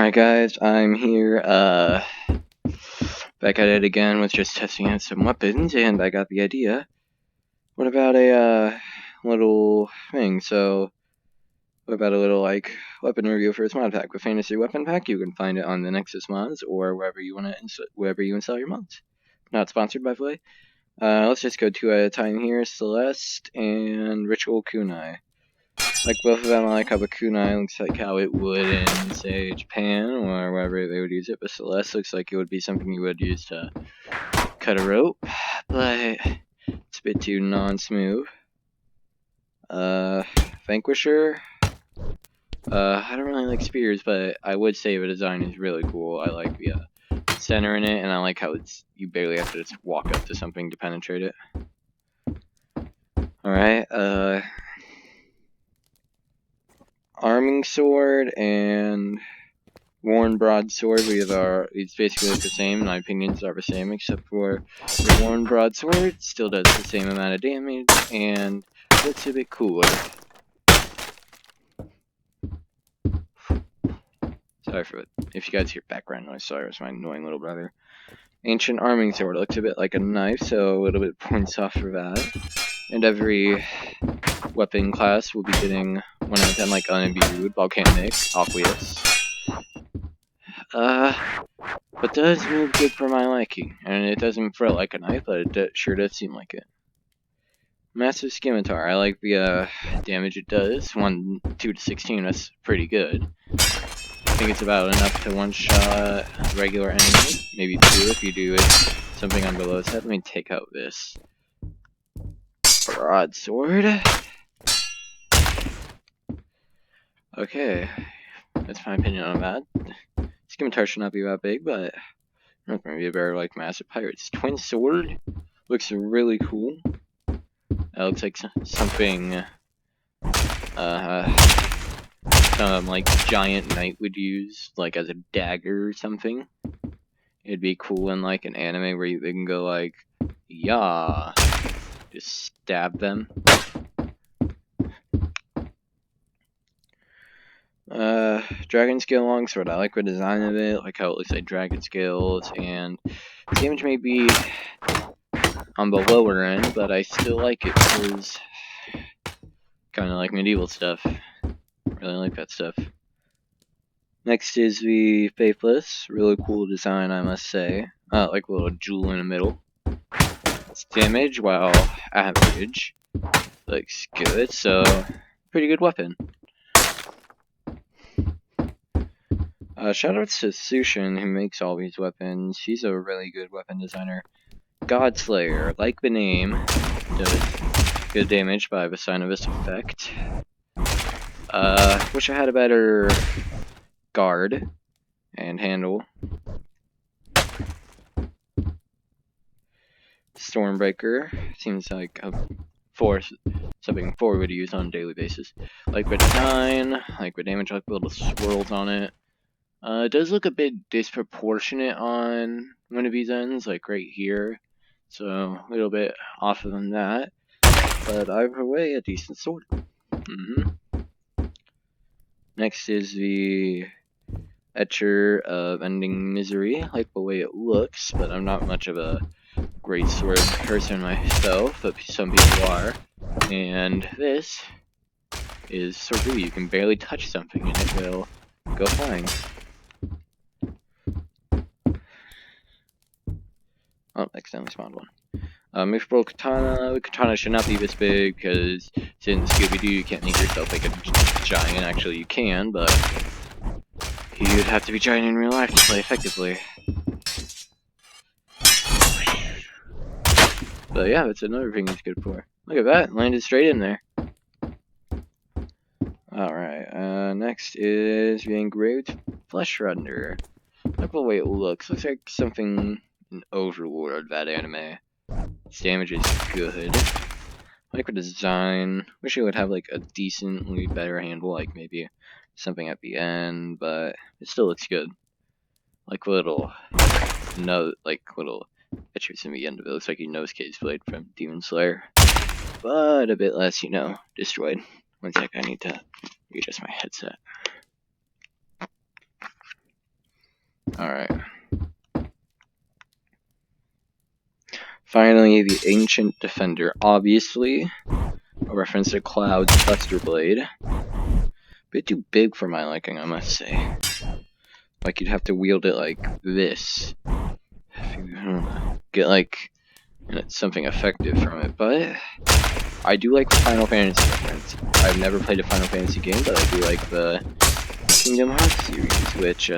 Alright guys, I'm here, back at it again with just testing out some weapons, and I got the idea. What about a, little thing? So, what about a little, weapon review for this mod pack? With Fantasy Weapon Pack, you can find it on the Nexus mods, or wherever you install your mods. Not sponsored, by the way. Let's just go two at a time here. Celeste and Ritual Kunai. Like both of them, I like how the kunai looks like how it would in, say, Japan or wherever they would use it, but Celeste looks like it would be something you would use to cut a rope, but it's a bit too non-smooth. Vanquisher. I don't really like spears, but I would say the design is really cool. I like the center in it, and I like how you barely have to just walk up to something to penetrate it. Alright, Arming Sword and Worn Broadsword, it's basically the same. My opinions are the same, except for the Worn Broadsword still does the same amount of damage and looks a bit cooler. Sorry for it. If you guys hear background noise, sorry, it was my annoying little brother. Ancient Arming Sword looks a bit like a knife, so a little bit points off for that. And every weapon class will be getting 1 out of 10, like unimbued, volcanic, aqueous. But does move good for my liking, and it doesn't throw like a knife, but it sure does seem like it. Massive Scimitar, I like the damage it does. 2 to 16, that's pretty good. I think it's about enough to one-shot regular enemy, maybe 2 if you do it something on below set. Let me take out this broadsword. Okay, that's my opinion on that. Scimitar should not be that big, but not gonna be a better like Massive Pirates. Twin Sword looks really cool. That looks like something some like giant knight would use, like as a dagger or something. It'd be cool in like an anime where they can go like, yeah, just stab them. Dragon Scale Longsword, I like the design of it, like how it looks like dragon scales, and damage may be on the lower end, but I still like it because kind of like medieval stuff. Really like that stuff. Next is the Faithless, really cool design, I must say. Like a little jewel in the middle. It's damage, while average. Looks good, so pretty good weapon. Shout out to Sushin, who makes all these weapons. He's a really good weapon designer. Godslayer, like the name, does good damage by the sign of this effect. Wish I had a better guard and handle. Stormbreaker seems like a force, something 4 would use on a daily basis. Like the design, like the damage, like the little swirls on it. It does look a bit disproportionate on one of these ends, like right here. So a little bit off of that. But either way, a decent sword. Next is the Etcher of Ending Misery. I like the way it looks, but I'm not much of a great sword person myself, but some people are. And this is so good, you can barely touch something and it will go flying. Oh, accidentally spawned one. Mythical Katana. The katana should not be this big, because since Scooby-Doo you can't make yourself like a giant. Actually, you can, but you'd have to be giant in real life to play effectively. But yeah, that's another thing it's good for. Look at that, landed straight in there. Alright, next is the Engraved Flesh Render. Look the way it looks. Looks like something in Overlord, that anime. Its damage is good. I like the design. Wish it would have like a decently better handle, like maybe something at the end, but it still looks good. Like little little etchers in the end of it. Looks like a Nosuke's blade from Demon Slayer, but a bit less, destroyed. One sec, I need to readjust my headset. Alright. Finally, the Ancient Defender. Obviously, a reference to Cloud's Buster Blade. A bit too big for my liking, I must say. Like, you'd have to wield it like this. If you get, like, something effective from it. But I do like the Final Fantasy reference. I've never played a Final Fantasy game, but I do like the Kingdom Hearts series, which,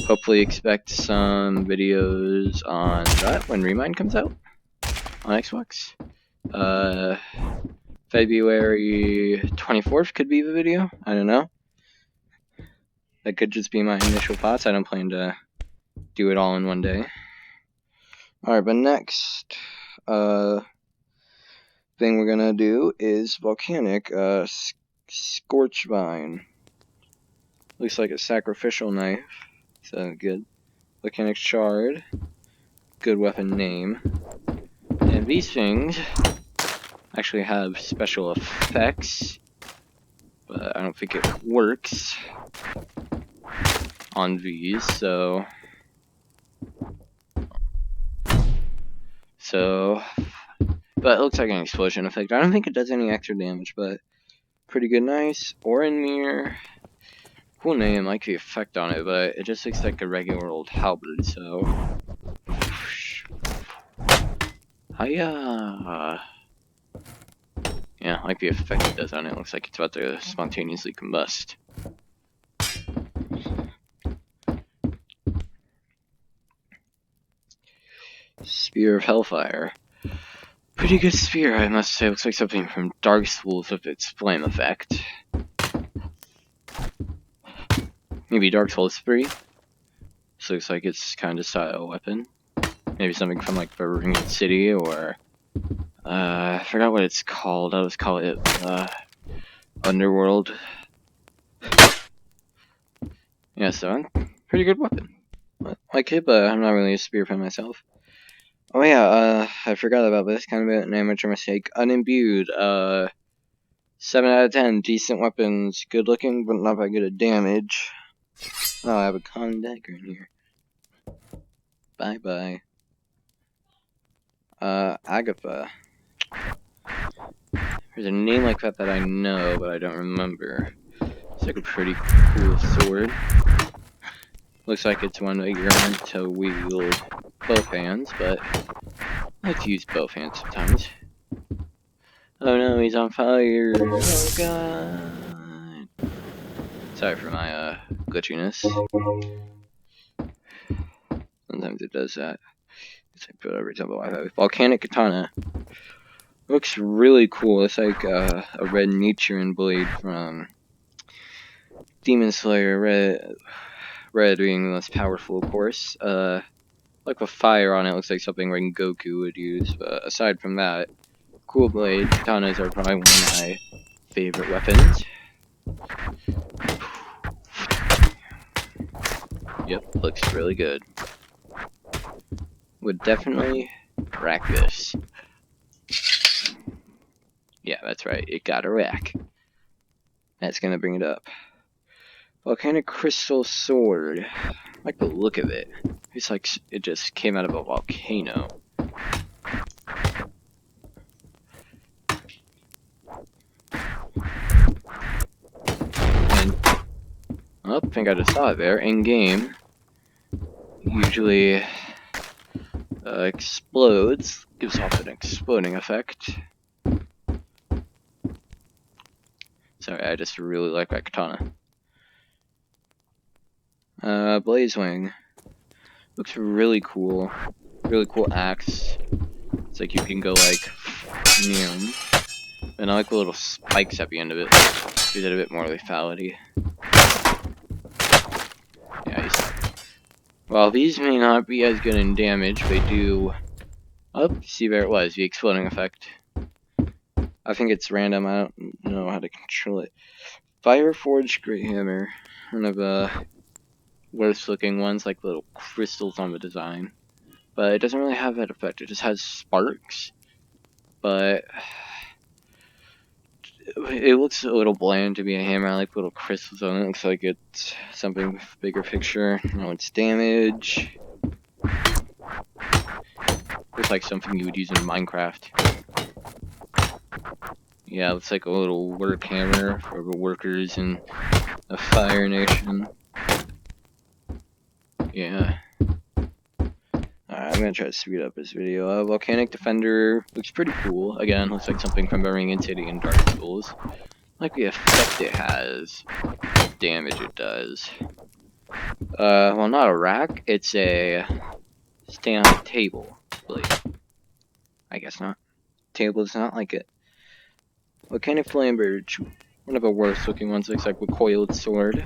hopefully expect some videos on that when Remind comes out on Xbox. February 24th could be the video. I don't know. That could just be my initial thoughts. I don't plan to do it all in one day. Alright, but next thing we're gonna do is Volcanic Scorchvine. Looks like a sacrificial knife. So good. Volcanic Shard. Good weapon name. And these things actually have special effects, but I don't think it works on these, so but it looks like an explosion effect. I don't think it does any extra damage, but pretty good. Nice. Orin Mirror. Cool name, like the effect on it, but it just looks like a regular old halberd, so hiya. Yeah, I like the effect it does on it. It looks like it's about to spontaneously combust. Spear of Hellfire. Pretty good spear, I must say. Looks like something from Dark Souls with its flame effect. Maybe Dark Souls 3. This looks like it's kind of style weapon. Maybe something from like the Ring City, or I forgot what it's called. I'll just call it Underworld. Yeah, so pretty good weapon. I like it, but I'm not really a spear fan myself. Oh yeah, I forgot about this. Kind of an amateur mistake. Unimbued. 7 out of 10. Decent weapons. Good looking, but not that good at damage. Oh, I have a con dagger in here. Bye bye. Agatha. There's a name like that that I know, but I don't remember. It's like a pretty cool sword. Looks like it's one that you're meant to wield both hands, but I like to use both hands sometimes. Oh no, he's on fire! Oh god! Sorry for my glitchiness. Sometimes it does that. It's like put over top of Wi-Fi. Volcanic Katana. Looks really cool. It's like a red Nichiren blade from Demon Slayer. Red being the most powerful, of course. Like with fire on it, looks like something Rengoku would use. But aside from that, cool blade. Katanas are probably one of my favorite weapons. Yep, looks really good. Would definitely rack this. Yeah, that's right. It got a rack. That's gonna bring it up. Volcanic Crystal Sword. I like the look of it. It's like it just came out of a volcano. And oh, I think I just saw it there. In game, usually explodes, gives off an exploding effect. Sorry, I just really like that katana. Blaze Wing. Looks really cool. Really cool axe. It's like you can go like, and I like the little spikes at the end of it. Gives it a bit more lethality. Yeah, well, these may not be as good in damage, they do. Oh, see there it was, the exploding effect. I think it's random, I don't know how to control it. Fireforged Great Hammer. One of the worst looking ones, like little crystals on the design. But it doesn't really have that effect, it just has sparks. But it looks a little bland to be a hammer. I like little crystals on it. Looks like it's something with bigger picture. No, it's damage. Looks like something you would use in Minecraft. Yeah, looks like a little work hammer for the workers in a Fire Nation. Yeah. I'm gonna try to speed up this video. Volcanic Defender looks pretty cool. Again, looks like something from Burning City and Dark Souls. Like the effect it has, damage it does. Well, not a rack. It's a stay on a table blade. I guess not. Table is not like it. Volcanic Flamberge, one of the worst looking ones. Looks like a coiled sword.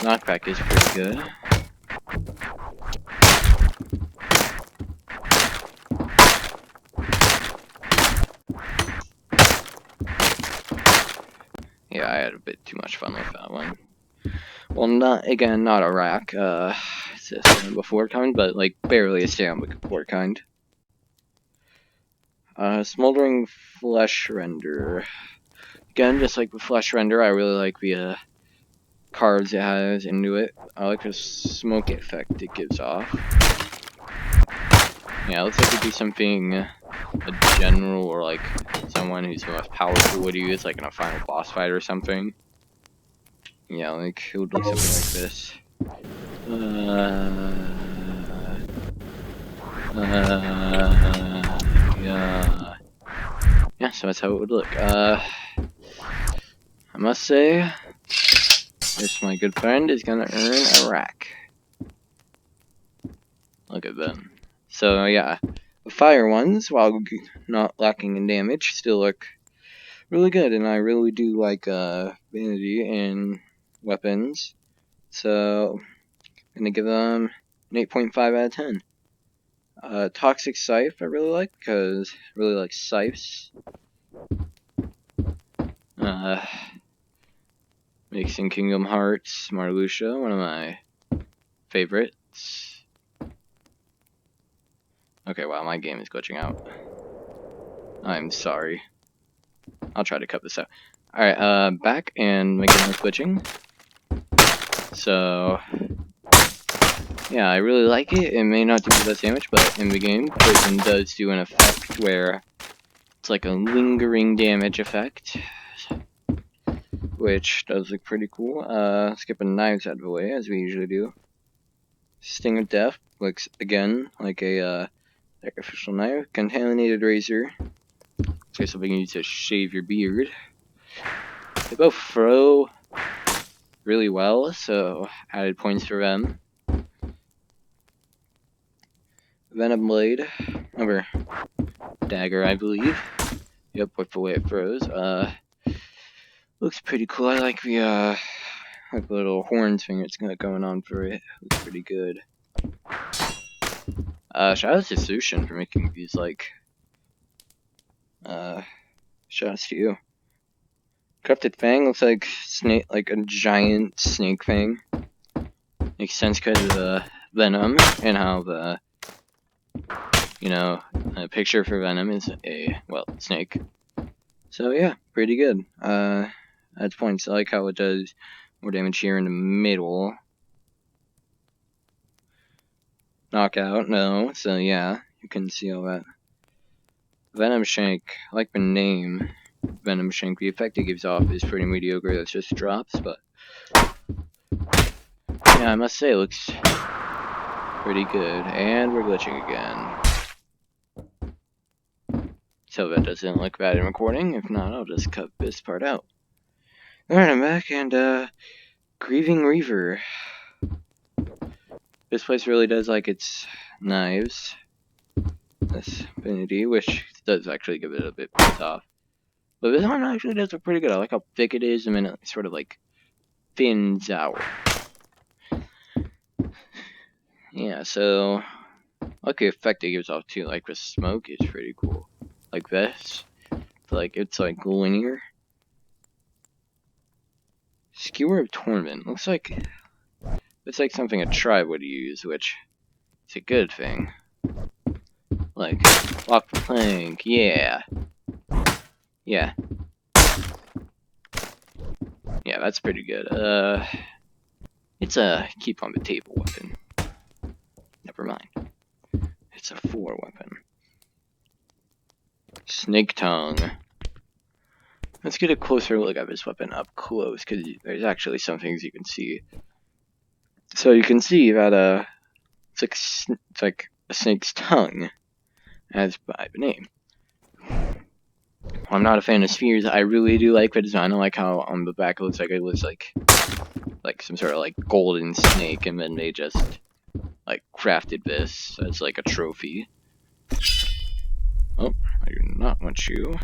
Knockback is pretty good. Yeah, I had a bit too much fun with that one. Well, not a rack. It's a stand before kind, but like barely a stand before kind. Smoldering Flesh Render. Again, just like with Flesh Render, I really like the cards it has into it. I like the smoke effect it gives off. Yeah, it looks like it'd be something a general or like someone who's the most powerful would use, like in a final boss fight or something. Yeah, like it would look something like this. Yeah, so that's how it would look. I must say, this my good friend is gonna earn a rack. Look at them. So yeah, the fire ones, while not lacking in damage, still look really good, and I really do like vanity in weapons. So I'm gonna give them an 8.5 out of 10. Toxic Scythe I really like, because I really like scythes. Mixing Kingdom Hearts, Marluxia, one of my favorites. Okay, wow, my game is glitching out. I'm sorry. I'll try to cut this out. Alright, back, and my game is glitching. So, yeah, I really like it. It may not do the best damage, but in the game, Poison does do an effect where it's like a lingering damage effect, which does look pretty cool. Skipping knives out of the way, as we usually do. Sting of Death looks, again, like a sacrificial knife. Contaminated Razor. So something you use to shave your beard. They both throw really well, so added points for them. Venom Blade, number dagger, I believe. Yep, with the way it throws. Looks pretty cool. I like the like the little horns thing it's got going on for it. Looks pretty good. Shout out to Sushin for making these like. Shout out to you. Corrupted Fang looks like snake, like a giant snake fang. Makes sense because of the Venom and how the, you know, picture for Venom is a, well, snake. So yeah, pretty good. Adds points. I like how it does more damage here in the middle. Knockout, no. So yeah, you can see all that. Venom Shank, I like the name. Venom Shank, the effect it gives off is pretty mediocre. That's just drops, but yeah, I must say it looks pretty good. And we're glitching again. So that doesn't look bad in recording. If not, I'll just cut this part out. Alright, I'm back, and Grieving Reaver. This place really does like its knives. This Infinity, which does actually give it a bit pissed off. But this one actually does look pretty good. I like how thick it is, and then it sort of like thins out. Yeah, so I like the effect it gives off too. Like the smoke is pretty cool. Like this. Like it's like linear. Skewer of Torment. Looks like it's like something a tribe would use, which is a good thing. Like, lock the plank, yeah. Yeah. Yeah, that's pretty good. It's a keep on the table weapon. Never mind. It's a 4 weapon. Snake tongue. Let's get a closer look at this weapon up close, because there's actually some things you can see. So you can see that it's like a snake's tongue, as by the name. I'm not a fan of spheres. I really do like the design. I like how on the back it looks like it was like some sort of like golden snake, and then they just like crafted this as like a trophy. Oh, I do not want you.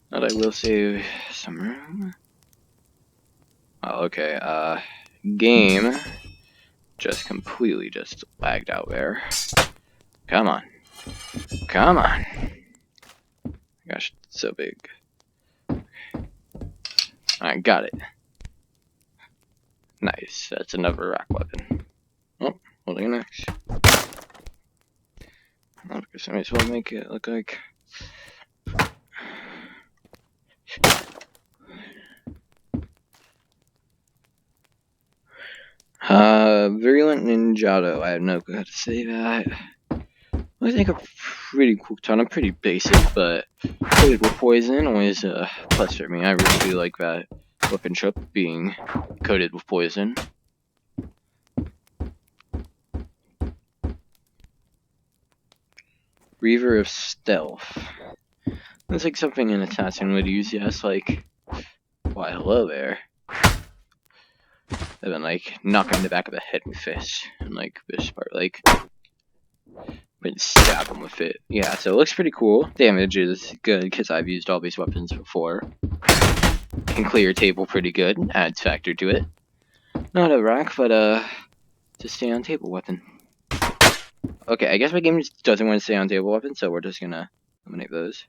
But I will save some room. Oh, okay. Game just completely just lagged out there. Come on. Come on. Gosh, it's so big. Alright, got it. Nice. That's another rock weapon. Oh, holding an axe. I guess I might as well make it look like... Virulent Ninjato. I have no clue how to say that. I think a pretty cool katana, pretty basic, but coated with poison always a plus for me. I really do like that weapon shop being coated with poison. Reaver of Stealth. Looks like something an assassin would use, yes, like, why hello there. And then like knock him in the back of the head with fish, and like this part, like, but stab him with it. Yeah, so it looks pretty cool. Damage is good because I've used all these weapons before. Can clear your table pretty good. Adds factor to it. Not a rock, but just stay on table weapon. Okay, I guess my game just doesn't want to stay on table weapon, so we're just gonna eliminate those.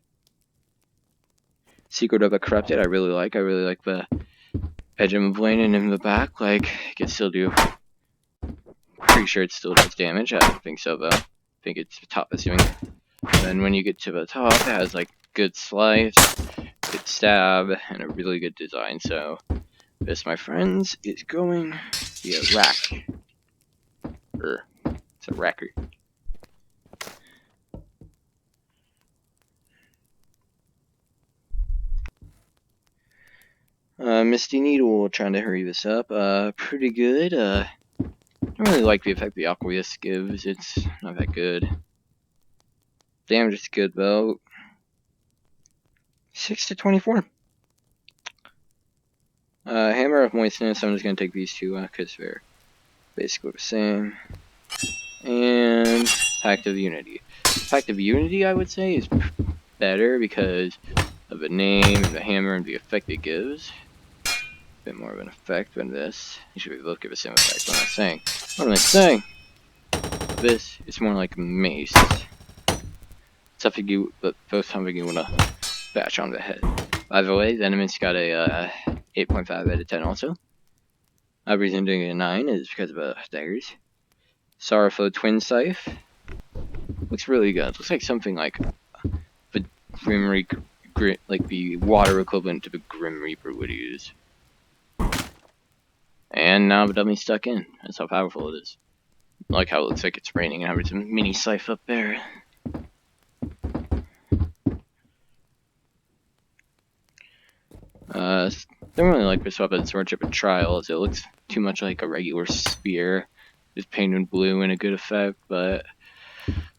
Secret of a Corrupted, I really like. I really like the edge of Blaine in the back. Like, it can still do. Pretty sure it still does damage. I don't think so though. I think it's the top is doing. And then when you get to the top, it has like good slice, good stab, and a really good design. So this, my friends, is going to be a rack. It's a racker. Misty Needle, trying to hurry this up. Pretty good. I don't really like the effect the Aqueous gives. It's not that good. Damage is good though. 6 to 24. Hammer of Moistness. I'm just gonna take these two because they're basically the same. And Pact of Unity. Pact of Unity, I would say, is better because of the name and the hammer and the effect it gives. A bit more of an effect than this. You should be able to give the same effect. What am I saying? What am I saying? This is more like mace. Something you, but both something you wanna bash on the head. By the way, Venom's got a 8.5 out of 10 also. The reason I'm doing it a 9 is because of daggers. Sorrowful Twin Scythe. Looks really good. Looks like something like the Grim Reaper, like the water equivalent to the Grim Reaper would use. And now the dummy's stuck in. That's how powerful it is. I like how it looks like it's raining and having some mini scythe up there. Don't really like this weapon, Swordship of Trials. It looks too much like a regular spear. Just painted blue and a good effect, but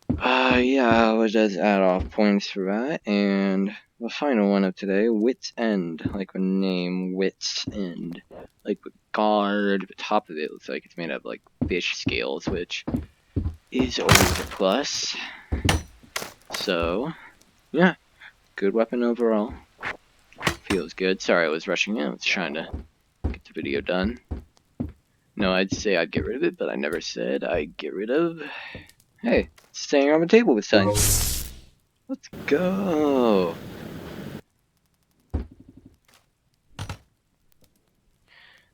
yeah, it does add off points for that. And the final one of today, Wit's End, like the name Wit's End. Like the guard, the top of it looks like it's made of like fish scales, which is always a plus. So, yeah, good weapon overall. Feels good. Sorry I was rushing in. I was trying to get the video done. No, I'd say I'd get rid of it, but I never said I'd get rid of. Hey, it's staying on the table this time. Let's go.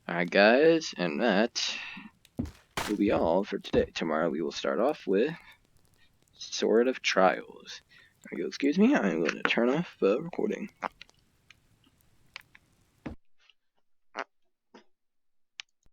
Alright guys, and that will be all for today. Tomorrow we will start off with Sword of Trials. Excuse me, I'm going to turn off the recording.